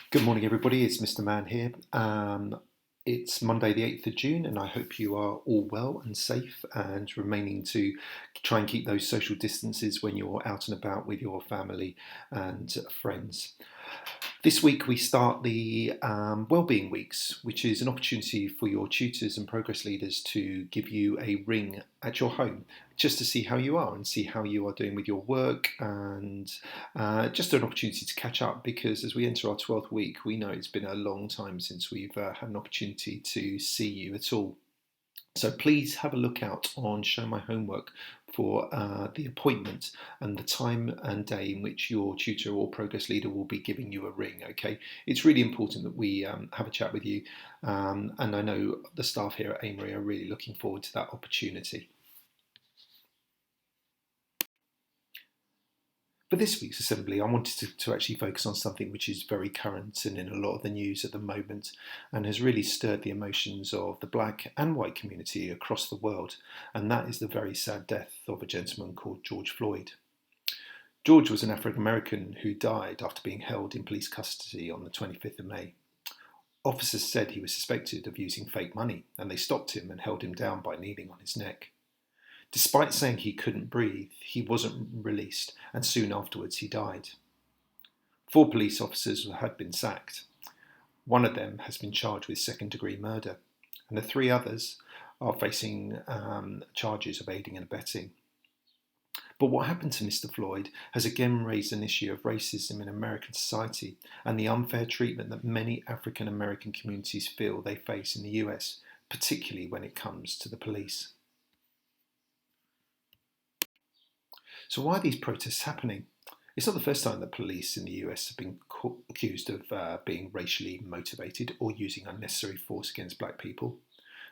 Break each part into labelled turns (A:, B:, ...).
A: Good morning, everybody. It's Mr. Mann here. It's Monday, the 8th of June, and I hope you are all well and safe and remaining to try and keep those social distances when you're out and about with your family and friends. This week, we start the Wellbeing Weeks, which is an opportunity for your tutors and progress leaders to give you a ring at your home just to see how you are and see how you are doing with your work and just an opportunity to catch up because as we enter our 12th week, we know it's been a long time since we've had an opportunity to see you at all. So please have a look out on Show My Homework for the appointment and the time and day in which your tutor or progress leader will be giving you a ring. Okay, it's really important that we have a chat with you, and I know the staff here at Amory are really looking forward to that opportunity. For this week's assembly, I wanted to actually focus on something which is very current and in a lot of the news at the moment and has really stirred the emotions of the black and white community across the world, and that is the very sad death of a gentleman called George Floyd. George was an African American who died after being held in police custody on the 25th of May. Officers said he was suspected of using fake money, and they stopped him and held him down by kneeling on his neck. Despite saying he couldn't breathe, he wasn't released, and soon afterwards he died. 4 police officers had been sacked. One of them has been charged with second-degree murder, and the 3 others are facing charges of aiding and abetting. But what happened to Mr. Floyd has again raised an issue of racism in American society and the unfair treatment that many African American communities feel they face in the US, particularly when it comes to the police. So why are these protests happening? It's not the first time that police in the US have been accused of being racially motivated or using unnecessary force against black people.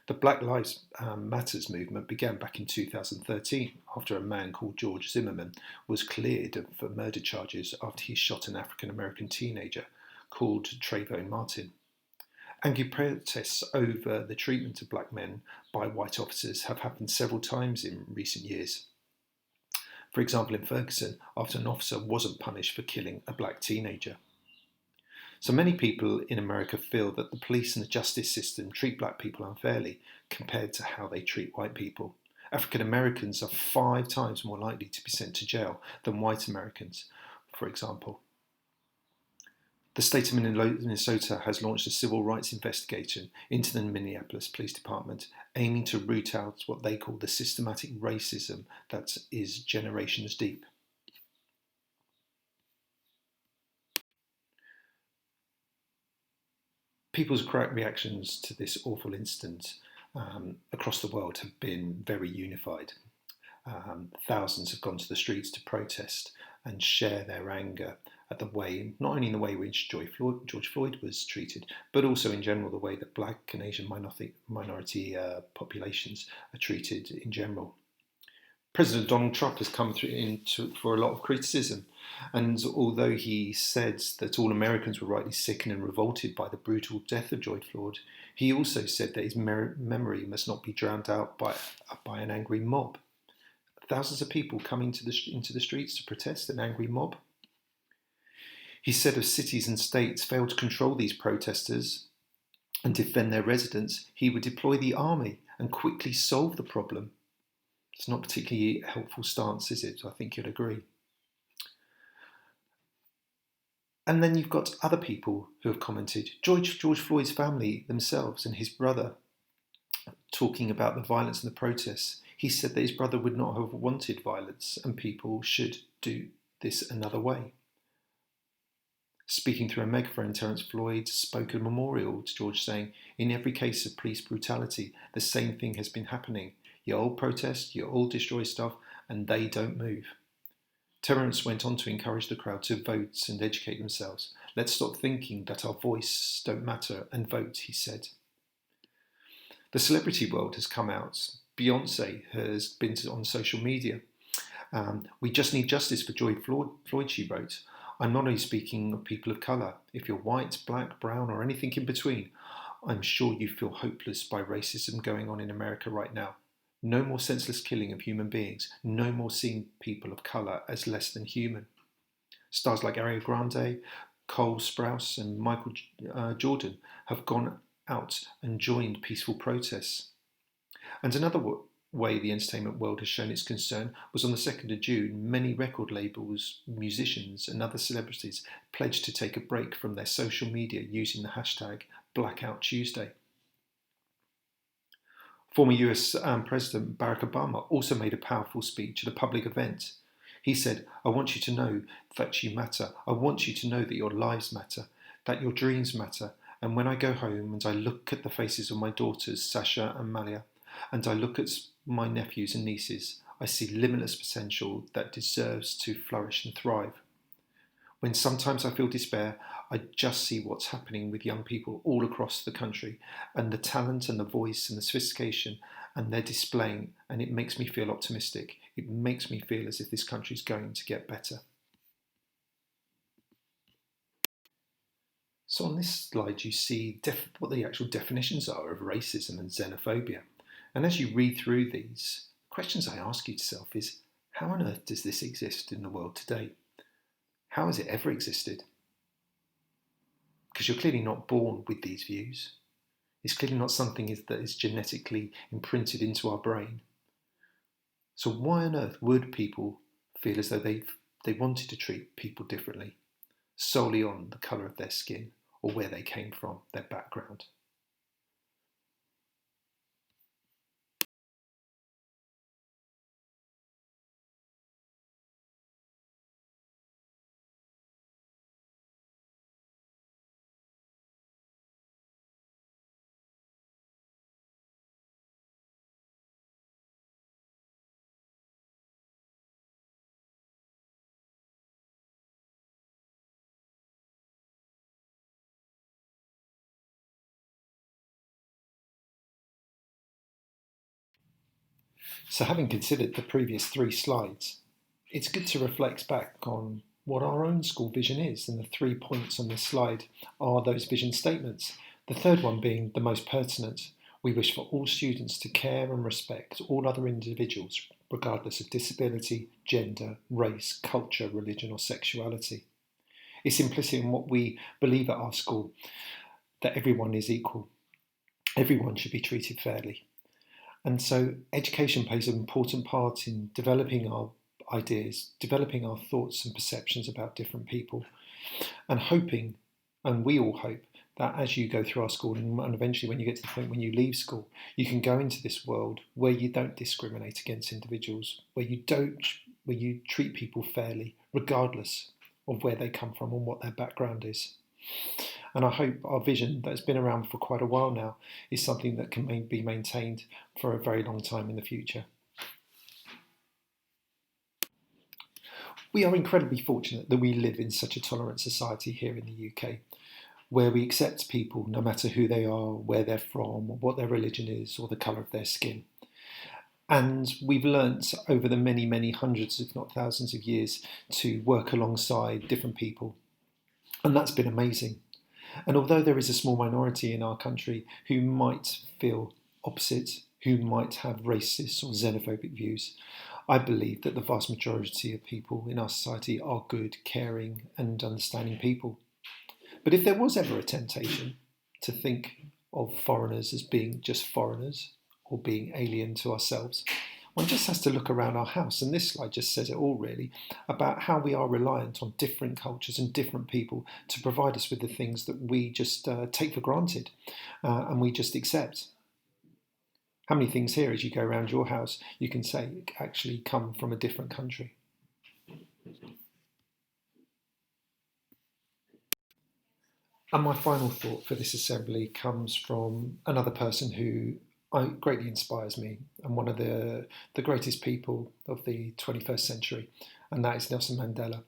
A: The Black Lives Matters movement began back in 2013 after a man called George Zimmerman was cleared of murder charges after he shot an African American teenager called Trayvon Martin. Angry protests over the treatment of black men by white officers have happened several times in recent years. For example, in Ferguson, after an officer wasn't punished for killing a black teenager. So many people in America feel that the police and the justice system treat black people unfairly compared to how they treat white people. African Americans are 5 times more likely to be sent to jail than white Americans, for example. The state of Minnesota has launched a civil rights investigation into the Minneapolis Police Department, aiming to root out what they call the systematic racism that is generations deep. People's reactions to this awful incident across the world have been very unified. Thousands have gone to the streets to protest and share their anger at the way, not only in the way in which George Floyd was treated, but also in general the way that black and Asian minority populations are treated in general. President Donald Trump has come for a lot of criticism, and although he said that all Americans were rightly sickened and revolted by the brutal death of George Floyd, he also said that his memory must not be drowned out by an angry mob. Thousands of people coming into the streets to protest an angry mob. He said if cities and states failed to control these protesters and defend their residents, he would deploy the army and quickly solve the problem. It's not a particularly helpful stance, is it? I think you'd agree. And then you've got other people who have commented. George Floyd's family themselves and his brother talking about the violence and the protests. He said that his brother would not have wanted violence and people should do this another way. Speaking through a megaphone, Terence Floyd spoke at a memorial to George saying, in every case of police brutality, the same thing has been happening. You all protest, you all destroy stuff, and they don't move. Terence went on to encourage the crowd to vote and educate themselves. Let's stop thinking that our voice don't matter and vote, he said. The celebrity world has come out. Beyonce has been on social media. We just need justice for George Floyd, she wrote. I'm not only speaking of people of colour. If you're white, black, brown, or anything in between, I'm sure you feel hopeless by racism going on in America right now. No more senseless killing of human beings. No more seeing people of colour as less than human. Stars like Ariana Grande, Cole Sprouse and Michael Jordan have gone out and joined peaceful protests. And another way the entertainment world has shown its concern was on the 2nd of June, many record labels, musicians, and other celebrities pledged to take a break from their social media using the hashtag Blackout Tuesday. Former US President Barack Obama also made a powerful speech at a public event. He said, "I want you to know that you matter. I want you to know that your lives matter, that your dreams matter. And when I go home and I look at the faces of my daughters, Sasha and Malia, and I look at my nephews and nieces, I see limitless potential that deserves to flourish and thrive. When sometimes I feel despair, I just see what's happening with young people all across the country and the talent and the voice and the sophistication and they're displaying, and it makes me feel optimistic. It makes me feel as if this country is going to get better." So on this slide you see what the actual definitions are of racism and xenophobia. And as you read through these, questions I ask you yourself is, how on earth does this exist in the world today? How has it ever existed? Because you're clearly not born with these views. It's clearly not something that is genetically imprinted into our brain. So why on earth would people feel as though they wanted to treat people differently, solely on the colour of their skin or where they came from, their background? So having considered the previous three slides, it's good to reflect back on what our own school vision is, and the 3 points on this slide are those vision statements. The third one being the most pertinent: we wish for all students to care and respect all other individuals, regardless of disability, gender, race, culture, religion or sexuality. It's implicit in what we believe at our school, that everyone is equal. Everyone should be treated fairly. And so education plays an important part in developing our ideas, developing our thoughts and perceptions about different people, and hoping, and we all hope, that as you go through our school and eventually when you get to the point when you leave school, you can go into this world where you don't discriminate against individuals, where you treat people fairly, regardless of where they come from and what their background is. And I hope our vision, that's been around for quite a while now, is something that can be maintained for a very long time in the future. We are incredibly fortunate that we live in such a tolerant society here in the UK, where we accept people no matter who they are, where they're from, or what their religion is, or the colour of their skin. And we've learnt over the many, many hundreds, if not thousands of years, to work alongside different people. And that's been amazing. And although there is a small minority in our country who might feel opposite, who might have racist or xenophobic views, I believe that the vast majority of people in our society are good, caring and understanding people. But if there was ever a temptation to think of foreigners as being just foreigners or being alien to ourselves, one just has to look around our house, and this slide just says it all really, about how we are reliant on different cultures and different people to provide us with the things that we just take for granted and we just accept. How many things here, as you go around your house, you can say actually come from a different country? And my final thought for this assembly comes from another person who greatly inspires me, and one of the greatest people of the 21st century, and that is Nelson Mandela.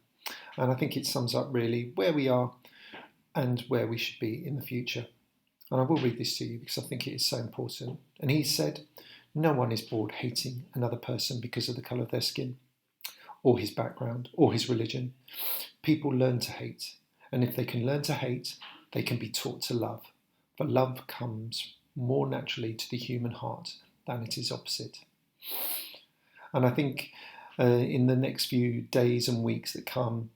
A: And I think it sums up really where we are and where we should be in the future. And I will read this to you because I think it is so important. And he said, "No one is born hating another person because of the colour of their skin, or his background, or his religion. People learn to hate. And if they can learn to hate, they can be taught to love. For love comes more naturally to the human heart than it is opposite." And I think in the next few days and weeks that come,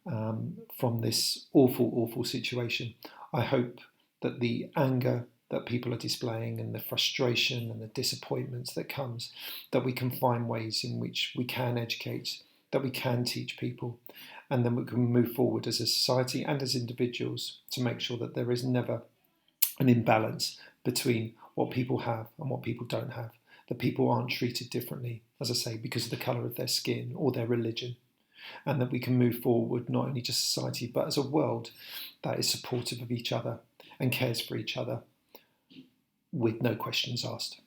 A: from this awful, awful situation. I hope that the anger that people are displaying and the frustration and the disappointments that comes, that we can find ways in which we can educate, that we can teach people, and then we can move forward as a society and as individuals to make sure that there is never an imbalance between what people have and what people don't have, that people aren't treated differently, as I say, because of the colour of their skin or their religion, and that we can move forward not only just society but as a world that is supportive of each other and cares for each other with no questions asked.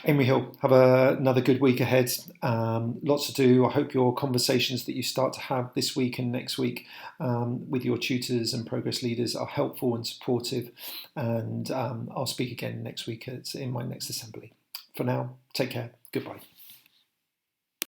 A: Amy Hill, have another good week ahead. Lots to do. I hope your conversations that you start to have this week and next week with your tutors and progress leaders are helpful and supportive. And I'll speak again next week in my next assembly. For now, take care. Goodbye.